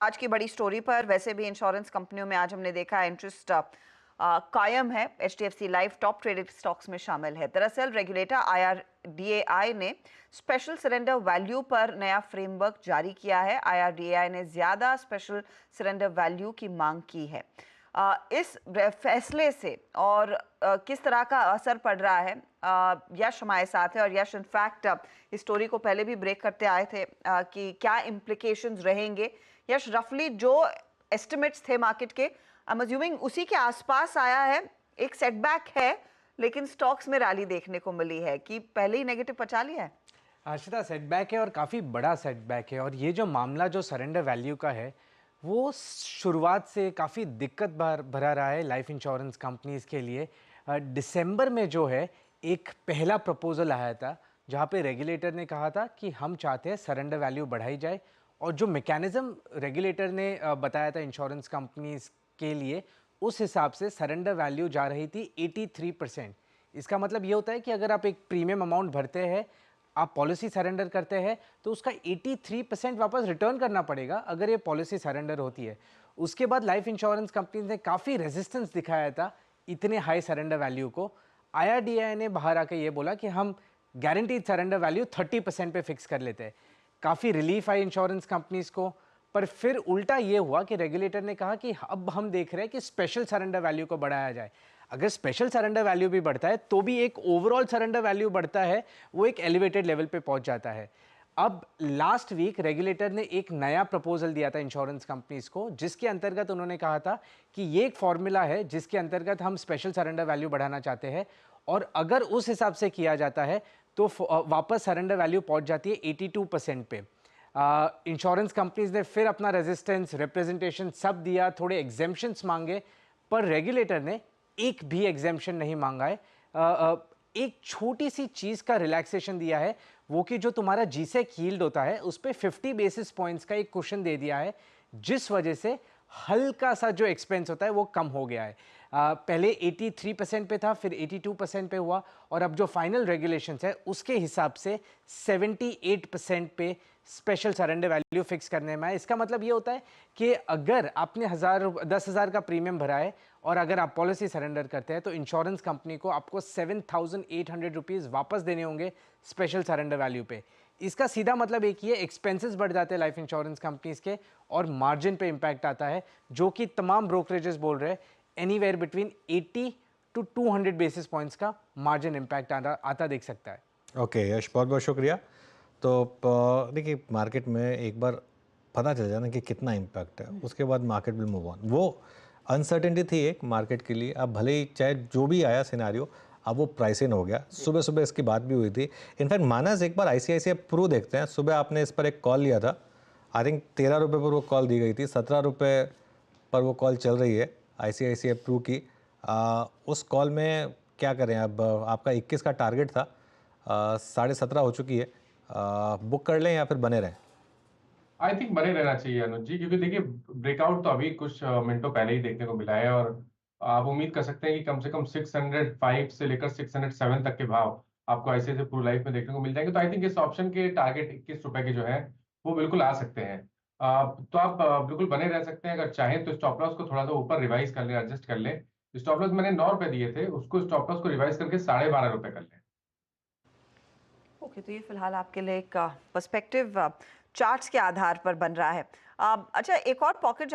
आज की बड़ी स्टोरी पर वैसे भी इंश्योरेंस कंपनियों में आज हमने देखा इंटरेस्ट कायम है। HDFC life top traded stocks में शामिल है। दरअसल रेगुलेटर आईआरडीएआई ने स्पेशल सरेंडर वैल्यू पर नया फ्रेमवर्क जारी किया है। आईआरडीएआई ने ज्यादा स्पेशल सरेंडर वैल्यू की मांग की है। इस फैसले से और किस तरह का असर पड़ रहा है, यश हमारे साथ है। और यश इनफैक्ट इस स्टोरी को पहले भी ब्रेक करते आए थे कि क्या इम्प्लीकेशंस रहेंगे। यश, रफली जो एस्टिमेट्स थे मार्केट के, आई एम अज्यूमिंग उसी के आसपास आया है। एक सेटबैक है लेकिन स्टॉक्स में रैली देखने को मिली है कि पहले ही नेगेटिव पचा लिया है। हर्षिता, सेटबैक है और काफ़ी बड़ा सेटबैक है। और ये जो मामला जो सरेंडर वैल्यू का है वो शुरुआत से काफ़ी दिक्कत भरा रहा है लाइफ इंश्योरेंस कंपनीज के लिए। दिसंबर में जो है एक पहला प्रपोजल आया था जहाँ पे रेगुलेटर ने कहा था कि हम चाहते हैं सरेंडर वैल्यू बढ़ाई जाए। और जो मैकेनिज्म रेगुलेटर ने बताया था इंश्योरेंस कंपनीज के लिए, उस हिसाब से सरेंडर वैल्यू जा रही थी 83%। इसका मतलब ये होता है कि अगर आप एक प्रीमियम अमाउंट भरते हैं, आप पॉलिसी सरेंडर करते हैं, तो उसका 83% वापस रिटर्न करना पड़ेगा अगर ये पॉलिसी सरेंडर होती है। उसके बाद लाइफ इंश्योरेंस कंपनी ने काफ़ी रेजिस्टेंस दिखाया था इतने हाई सरेंडर वैल्यू को। आईआरडीआई ने बाहर आकर ये बोला कि हम गारंटीड सरेंडर वैल्यू 30% पे फिक्स कर लेते हैं। काफ़ी रिलीफ आई इंश्योरेंस कंपनीज को। पर फिर उल्टा ये हुआ कि रेगुलेटर ने कहा कि अब हम देख रहे हैं कि स्पेशल सरेंडर वैल्यू को बढ़ाया जाए। अगर स्पेशल सरेंडर वैल्यू भी बढ़ता है तो भी एक ओवरऑल सरेंडर वैल्यू बढ़ता है, वो एक एलिवेटेड लेवल पे पहुंच जाता है। अब लास्ट वीक रेगुलेटर ने एक नया प्रपोजल दिया था इंश्योरेंस कंपनीज को, जिसके अंतर्गत उन्होंने कहा था कि ये एक फॉर्मूला है जिसके अंतर्गत हम स्पेशल सरेंडर वैल्यू बढ़ाना चाहते हैं। और अगर उस हिसाब से किया जाता है तो वापस सरेंडर वैल्यू पहुंच जाती है 82% पे। इंश्योरेंस कंपनीज ने फिर अपना रेजिस्टेंस, रिप्रेजेंटेशन सब दिया, थोड़े एग्जेम्पशंस मांगे, पर रेगुलेटर ने एक भी एग्जेम्पशन नहीं मांगा है। एक छोटी सी चीज का रिलैक्सेशन दिया है, वो कि जो तुम्हारा जीसेक यील्ड होता है उस पे 50 बेसिस पॉइंट्स का एक कुशन दे दिया है, जिस वजह से हल्का सा जो एक्सपेंस होता है वो कम हो गया है। पहले 83% पे था, फिर 82% पे हुआ, और अब जो फाइनल रेगुलेशंस है उसके हिसाब से 78% पे स्पेशल सरेंडर वैल्यू फिक्स करने में है। इसका मतलब ये होता है कि अगर आपने 10,000 का प्रीमियम भरा है और अगर आप पॉलिसी सरेंडर करते हैं तो इंश्योरेंस कंपनी को आपको 7,800 रुपीज़ वापस देने होंगे स्पेशल सरेंडर वैल्यू पे। इसका सीधा मतलब एक ही है, एक्सपेंसेस बढ़ जाते हैं लाइफ इंश्योरेंस कंपनीज के और मार्जिन पे इंपैक्ट आता है, जो कि तमाम ब्रोकरेजेस बोल रहे हैं anywhere between 80 to 200 basis points का मार्जिन इंपैक्ट आता देख सकता है। ओके यश, बहुत बहुत शुक्रिया। तो देखिए, मार्केट में एक बार पता चल जाए ना कि कितना इम्पैक्ट है, उसके बाद मार्केट विल मूव ऑन। वो अनसर्टेनिटी थी एक मार्केट के लिए। अब भले ही चाहे जो भी आया सिनारियो, अब वो प्राइस इन हो गया। सुबह सुबह इसकी बात भी हुई थी। इनफैक्ट मानस, एक बार आईसीआईसीआई प्रू देखते हैं। सुबह आपने इस पर एक कॉल लिया था, आई थिंक 13 रुपये पर वो कॉल दी गई थी, 17 रुपये पर वो कॉल चल रही है आईसीआईसीआई प्रू की। उस कॉल में क्या करें अब, आपका 21 का टारगेट था, 17.5 हो चुकी है। बुक कर लें या फिर बने रहें? आई थिंक बने रहना चाहिए अनुज जी, क्योंकि देखिए ब्रेकआउट तो अभी कुछ मिनटों पहले ही देखने को मिला है और आप उम्मीद कर सकते हैं कि कम से कम 605 से लेकर 607 तक के भाव आपको ऐसे प्रू लाइफ में देखने को मिल जाएंगे। तो आई थिंक इस ऑप्शन के टारगेट 21 रुपए के जो है वो बिल्कुल आ सकते हैं। तो आप बिल्कुल बने रह सकते हैं। अगर चाहें तो स्टॉप लॉस को थोड़ा सा ऊपर रिवाइज कर लें, एडजस्ट कर लें। स्टॉप लॉस मैंने 9 रुपए दिए थे, उसको स्टॉप लॉस को रिवाइज करके 12.5 रुपए कर लें। ओके, तो ये फिलहाल आपके लिए एक पर्सपेक्टिव चार्ट्स के आधार पर बन रहा है। अच्छा, एक और पॉकेट